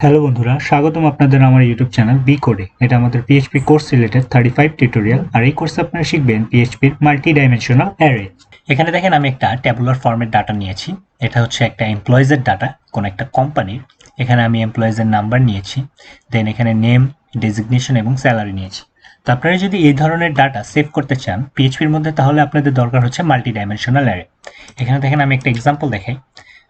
Hello বন্ধুরা, স্বাগতম আপনাদের আমার ইউটিউব চ্যানেল বি কোডে। এটা আমাদের পিএইচপি কোর্স রিলেটেড 35 টিউটোরিয়াল। আর এই কোর্সে আপনারা শিখবেন পিএইচপির মাল্টি ডাইমেনশনাল অ্যারে। এখানে দেখেন আমি একটা ট্যাবুলার ফর্মেট ডাটা নিয়েছি। এটা হচ্ছে একটা এমপ্লয়িজের ডাটা কোন একটা কোম্পানির। এখানে আমি এমপ্লয়িজের নাম্বার নিয়েছি, দেন এখানে নেম, ডেজিগনেশন এবং স্যালারি নিয়েছি। তো আপনারা যদি এই ধরনের ডাটা সেভ করতে চান পিএইচপির মধ্যে, তাহলে আপনাদের দরকার হচ্ছে মাল্টি ডাইমেনশনাল অ্যারে। এখানে দেখেন আমি একটা এক্সাম্পল দেখাই।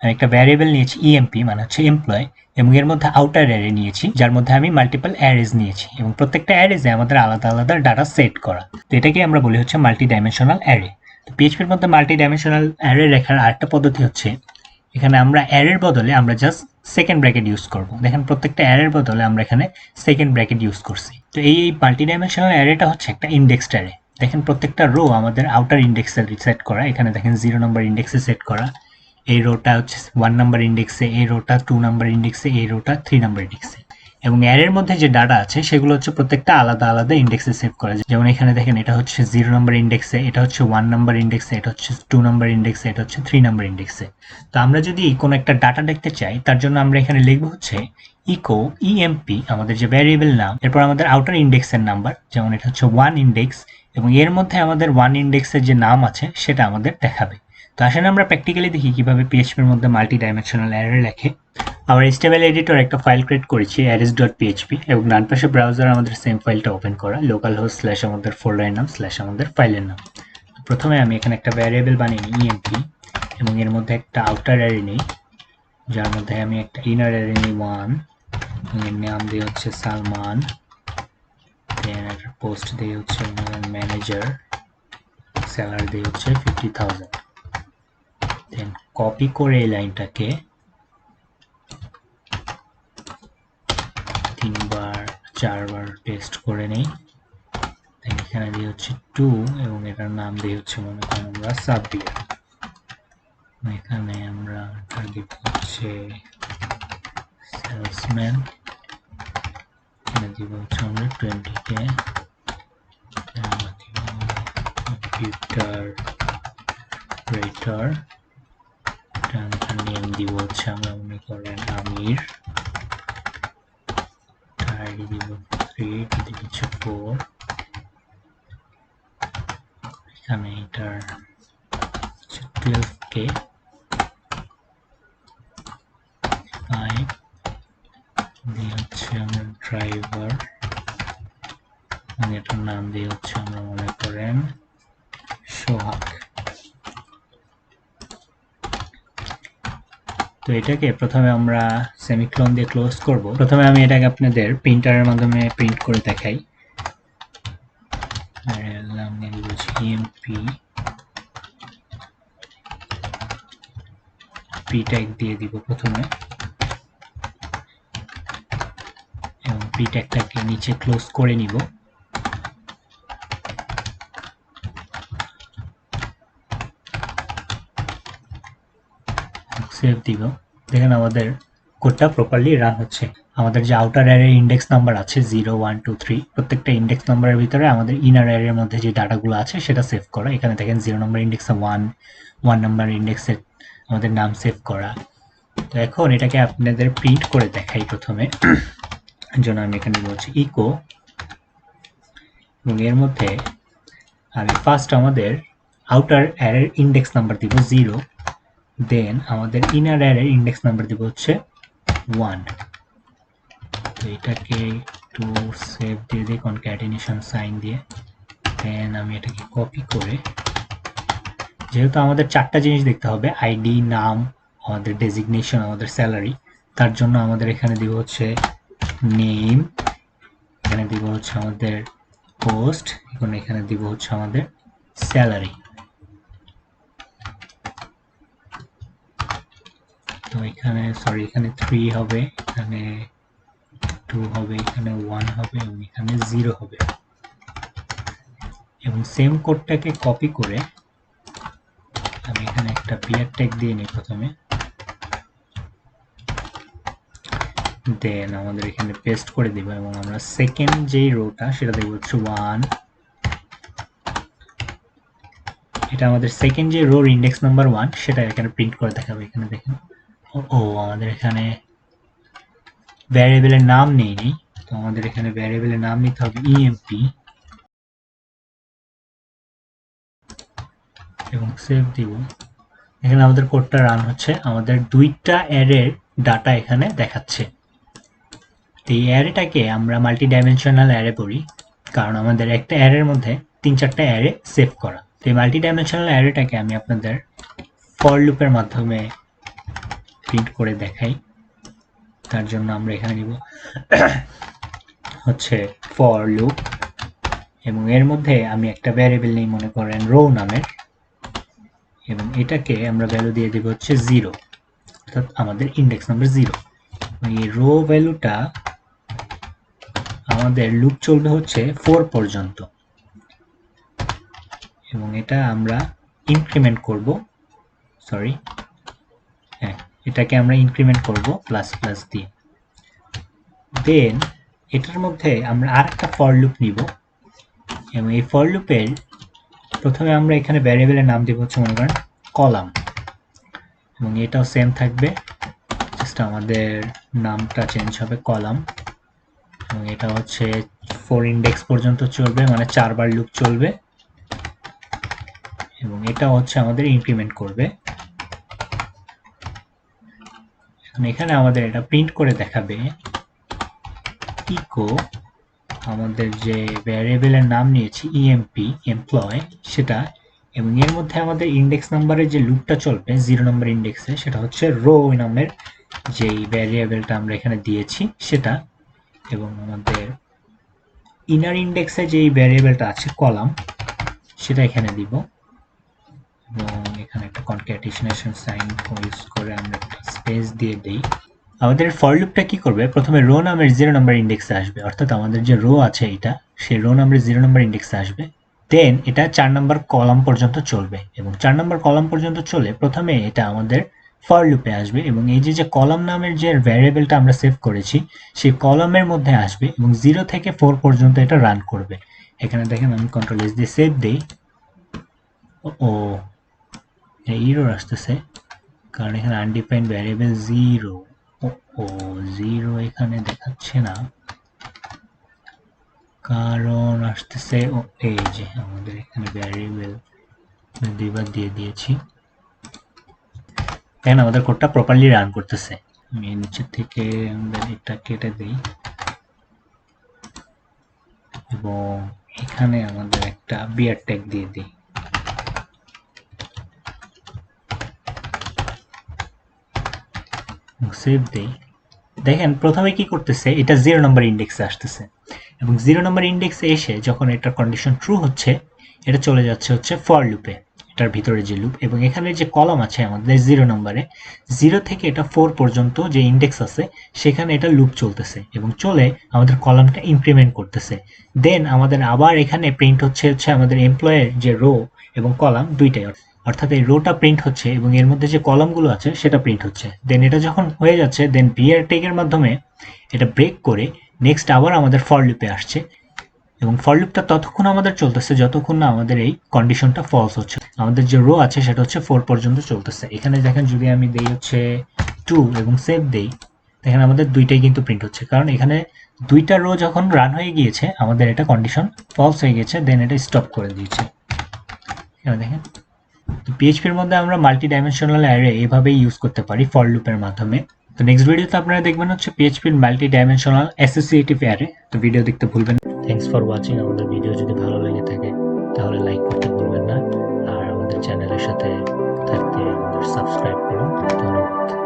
আমি একটা ভ্যারিয়েবল নিয়েছি ইএমপি, মানে হচ্ছে এমপ্লয়, এবং এর মধ্যে আউটার অ্যারে নিয়েছি, যার মধ্যে আমি মাল্টিপল অ্যারেজ নিয়েছি, এবং প্রত্যেকটা অ্যারেজে আমাদের আলাদা আলাদা ডাটা সেট করা। তো এটাকে আমরা বলি হচ্ছে মাল্টি ডাইমেনশনাল অ্যারে। তো পিএইচপির মধ্যে মাল্টি ডাইমেনশনাল অ্যারে লেখার আরেকটা পদ্ধতি হচ্ছে, এখানে আমরা অ্যারের বদলে আমরা জাস্ট সেকেন্ড ব্র্যাকেট ইউজ করব। দেখেন প্রত্যেকটা অ্যারের বদলে আমরা এখানে সেকেন্ড ব্র্যাকেট ইউজ করছি। তো এই মাল্টি ডাইমেনশনাল অ্যারেটা হচ্ছে একটা ইন্ডেক্সড অ্যারে। দেখেন প্রত্যেকটা রো আমাদের আউটার ইন্ডেক্সে সেট করা। এখানে দেখেন 0 নম্বর ইন্ডেক্সে সেট করা। এই রোটা হচ্ছে 1 নাম্বার ইন্ডেক্সে, এই রোটা 2 নাম্বার ইন্ডেক্সে, এই রোটা 3 নাম্বার ইন্ডেক্সে। এবং অ্যারের মধ্যে যে ডাটা আছে সেগুলো হচ্ছে প্রত্যেকটা আলাদা আলাদা ইন্ডেক্সে সেভ করা। যেমন এখানে দেখেন এটা হচ্ছে 0 নাম্বার ইন্ডেক্সে, এটা হচ্ছে 1 নাম্বার ইন্ডেক্সে, এটা হচ্ছে 2 নাম্বার ইন্ডেক্সে, এটা হচ্ছে 3 নাম্বার ইন্ডেক্সে। তো আমরা যদি কোনো একটা ডাটা দেখতে চাই, তার জন্য আমরা এখানে লিখবো হচ্ছে ইকো ইএমপি, আমাদের যে ভ্যারিয়েবল নাম, এরপর আমাদের আউটার ইন্ডেক্সের নাম্বার, যেমন এটা হচ্ছে 1 ইন্ডেক্স, এবং এর মধ্যে আমাদের 1 ইন্ডেক্সের যে নাম আছে সেটা আমাদের দেখাবে। তো আসলে আমরা প্র্যাকটিক্যালি দেখি কিভাবে পিএইচপির মধ্যে মাল্টি ডাইমেনশনাল অ্যারে লেখে। আমরা HTML এডিটর একটা ফাইল ক্রিয়েট করেছি arrays.php, এবং ডান পাশে ব্রাউজার আমাদের সেম ফাইলটা ওপেন করা, লোকাল হোস্ট স্ল্যাশ আমাদের ফোল্ডারের নাম স্ল্যাশ আমাদের ফাইলের নাম। প্রথমে আমি এখানে একটা ভ্যারিয়েবল বানিয়ে নিই ইএমপি, এবং এর মধ্যে একটা আউটার অ্যারে নিই, যার মধ্যে আমি একটা ইনার অ্যারে নিই 1, এর নাম দিয়ে হচ্ছে সালমান, দেন একটা পোস্ট দিয়ে হচ্ছে ম্যানেজার, স্যালারি দিয়ে হচ্ছে 50,000। দেন কপি করে এই লাইনটাকে 3-4 পেস্ট করে নেই। এখানে দিয়ে হচ্ছে 2, এবং এটার নাম দিয়ে হচ্ছে মনে করেন আমরা সাব্বির। এখানে আমরা টার্গেট হচ্ছে সেলসম্যান, এখানে দিব হচ্ছে আমরা 20K। কম্পিউটার রেটার, নেম দিব হচ্ছে আমরা মনে করেন আমির, আইডি দিব 3, দিব হচ্ছে 4, এখানে এটার 12K, 5 দিয়ে হচ্ছে আমরা ড্রাইভার, এটার নাম দিয়ে হচ্ছে আমরা মনে করেন সোহাগ। তো এটাকে প্রথমে আমরা সেমিকোলন দিয়ে ক্লোজ করব। প্রথমে আমি এটাকে আপনাদের প্রিন্টারের মাধ্যমে প্রিন্ট করে দেখাই। নাম দিয়ে দিব এমপি, পি ট্যাগ দিয়ে দিব প্রথমে, এবং পি ট্যাগটাকে নিচে ক্লোজ করে নিব। সেভ দিব। দেখেন আমাদের কোডটা প্রপারলি রান হচ্ছে। আমাদের যে আউটার অ্যারে ইন্ডেক্স নাম্বার আছে 0, 1, 2, 3, প্রত্যেকটা ইন্ডেক্স নাম্বারের ভিতরে আমাদের ইনার অ্যারের মধ্যে যে ডাটাগুলো আছে সেটা সেভ করা। এখানে দেখেন 0 নম্বর ইন্ডেক্সে 1 নাম্বার ইন্ডেক্সে আমাদের নাম সেভ করা। তো এখন এটাকে আপনাদের প্রিন্ট করে দেখাই। প্রথমে জন্য আমি এখানে বলছি ইকো, এবং এর মধ্যে আমি ফার্স্ট আমাদের আউটার অ্যারের ইন্ডেক্স নাম্বার দিব 0, দেন আমাদের ইনার অ্যারের ইন্ডেক্স নাম্বার দিব হচ্ছে 1। তো এটাকে একটু সেভ দিয়ে দিই কনক্যাটিনেশন সাইন দিয়ে। দেন আমি এটাকে কপি করে, যেহেতু আমাদের 4টা জিনিস দেখতে হবে, আইডি, নাম, আমাদের ডেজিগনেশন, আমাদের স্যালারি, তার জন্য আমাদের এখানে দিব হচ্ছে নেম, এখানে দিব হচ্ছে আমাদের পোস্ট, এখন এখানে দিব হচ্ছে আমাদের স্যালারি। তো এখানে এখানে 3 হবে, এখানে 2 হবে, এখানে 1 হবে, এবং এখানে 0 হবে। এবং সেম কোডটাকে কপি করে আমি এখানে একটা বিয়ার ট্যাগ দিয়ে নিই প্রথমে, দেন আমাদের এখানে পেস্ট করে দিব, এবং আমরা সেকেন্ড যেই রোটা সেটা দেখব হচ্ছে 1। এটা আমাদের সেকেন্ড যে রোর ইন্ডেক্স নাম্বার 1 সেটা এখানে প্রিন্ট করে দেখাবে। এখানে দেখেন ও আমাদের এখানে ভ্যারিয়েবলের নাম নেই, তো আমাদের এখানে ভ্যারিয়েবলের নাম নিতে হবে ইএমপি এবং সেভ দিব। এখানে আমাদের কোডটা রান হচ্ছে, আমাদের দুইটা অ্যারের ডাটা এখানে দেখাচ্ছে। এই অ্যারেটাকে আমরা মাল্টি ডাইমেনশনাল অ্যারে বলি, কারণ আমাদের একটা অ্যারের মধ্যে 3-4টা অ্যারে সেভ করা। তো এই মাল্টি ডাইমেনশনাল অ্যারেটাকে আমি আপনাদের ফর লুপের মাধ্যমে প্রিন্ট করে দেখাই। তার জন্য আমরা এখানে নিব হচ্ছে ফর লুপ, এবং এর মধ্যে আমি একটা ভ্যারিয়েবল নেই, মনে করেন রো নামের, এবং এটাকে আমরা ভ্যালু দিয়ে দেব হচ্ছে 0, অর্থাৎ আমাদের ইন্ডেক্স নাম্বার 0। এই রো ভ্যালুটা আমাদের লুপ চলবে হচ্ছে 4 পর্যন্ত, এবং এটা আমরা ইনক্রিমেন্ট করব, সরি হ্যাঁ, এটাকে আমরা ইনক্রিমেন্ট করব প্লাস প্লাস দিয়ে। দেন এটার মধ্যে আমরা আরেকটা ফর লুপ নিব, এবং এই ফর লুপের প্রথমে আমরা এখানে ভ্যারিয়েবলের নাম দেব হচ্ছে মনে করেন কলাম, এবং এটাও সেম থাকবে, জাস্ট আমাদের নামটা চেঞ্জ হবে কলাম, এবং এটা হচ্ছে 4 ইন্ডেক্স পর্যন্ত চলবে, মানে 4 বার লুপ চলবে, এবং এটা হচ্ছে আমাদের ইনক্রিমেন্ট করবে। এখানে আমাদের এটা প্রিন্ট করে দেখাবে ইকো আমাদের যে ভ্যারিয়েবলের নাম নিয়েছি ইএমপি এমপ্লয় সেটা, এবং এর মধ্যে আমাদের ইন্ডেক্স নাম্বারের যে লুপটা চলবে 0 নম্বর ইন্ডেক্সে, সেটা হচ্ছে রো নামের যেই ভ্যারিয়েবলটা আমরা এখানে দিয়েছি সেটা, এবং আমাদের ইনার ইন্ডেক্সে যেই ভ্যারিয়েবলটা আছে কলাম সেটা এখানে দিব, এবং এখানে একটা কনক্যাটিনেশন সাইন ইউজ করে আমরা একটা স্পেস দিয়ে দেই। আমাদের ফর লুপটা কি করবে, প্রথমে রো নামের 0 নম্বর ইন্ডেক্সে আসবে, অর্থাৎ আমাদের যে রো আছে এটা, সেই রো নামের 0 নম্বর ইন্ডেক্সে আসবে। দেন এটা 4 নম্বর কলাম পর্যন্ত চলবে, এবং 4 নম্বর কলাম পর্যন্ত চলে প্রথমে এটা আমাদের ফর লুপে আসবে, এবং এই যে কলাম নামের যে ভ্যারিয়েবলটা আমরা সেভ করেছি সেই কলামের মধ্যে আসবে, এবং 0 থেকে 4 পর্যন্ত এটা রান করবে। এখানে দেখেন আমি কন্ট্রোল এস দিয়ে সেভ দেই, ও এরর আসতেছে, কারণ এখানে আনডিফাইন্ড ভ্যারিয়েবল 0, ও 0 এখানে দেখাচ্ছে না, কারণ আসতেছে এই যে আমাদের এখানে ভ্যারিয়েবল দুইবার দিয়ে দিয়েছি, দেখেন আমাদের কোডটা প্রপারলি রান করতেছে। আমি নিচের থেকে আমাদের এটা কেটে দিই, এবং এখানে আমাদের একটা বিয়ার ট্যাগ দিয়ে দিই, সেভ দেই। দেখেন প্রথমে কি করতেছে, এটা 0 নম্বর ইন্ডেক্সে আসতেছে, এবং 0 নম্বর ইন্ডেক্সে এসে যখন এটার কন্ডিশন ট্রু হচ্ছে এটা চলে যাচ্ছে হচ্ছে ফর লুপে, এটার ভিতরে যে লুপ, এবং এখানে যে কলাম আছে আমাদের 0 নম্বরে, 0 থেকে এটা 4 পর্যন্ত যে ইন্ডেক্স আছে সেখানে এটা লুপ চলতেছে, এবং চলে আমাদের কলামটা ইনক্রিমেন্ট করতেছে। দেন আমাদের আবার এখানে প্রিন্ট হচ্ছে আমাদের এমপ্লয়ের যে রো এবং কলাম দুইটাই, অর্থাৎ এই রোটা প্রিন্ট হচ্ছে এবং এর মধ্যে যে কলামগুলো আছে সেটা প্রিন্ট হচ্ছে। দেন এটা যখন হয়ে যাচ্ছে, দেন বিয়ার ট্যাগের মাধ্যমে এটা ব্রেক করে নেক্সট আবার আমাদের ফর লুপে আসছে, এবং ফর লুপটা ততক্ষণ আমাদের চলতেছে যতক্ষণ না আমাদের এই কন্ডিশনটা ফলস হচ্ছে। আমাদের যে রো আছে সেটা হচ্ছে 4 পর্যন্ত চলতেছে। এখানে দেখেন যদি আমি দেই হচ্ছে 2 এবং সেভ দেই, দেখেন আমাদের দুইটাই কিন্তু প্রিন্ট হচ্ছে, কারণ এখানে দুইটা রো যখন রান হয়ে গিয়েছে আমাদের এটা কন্ডিশন ফলস হয়ে গেছে, দেন এটা স্টপ করে দিয়েছে। এখানে দেখেন পিএইচপির মধ্যে আমরা মাল্টি ডাইমেনশনাল অ্যারে এভাবেই ইউজ করতে পারি ফর লুপের মাধ্যমে। তো নেক্সট ভিডিওতে আপনারা দেখবেন হচ্ছে পিএইচপির মাল্টি ডাইমেনশনাল অ্যাসোসিয়েটিভ অ্যারে। তো ভিডিও দেখতে ভুলবেন না। Thanks for watching. আমাদের ভিডিও যদি ভালো লেগে থাকে তাহলে লাইক করতে ভুলবেন না, আর আমাদের চ্যানেলের সাথে থাকতে আমাদের সাবস্ক্রাইব করুন। ধন্যবাদ।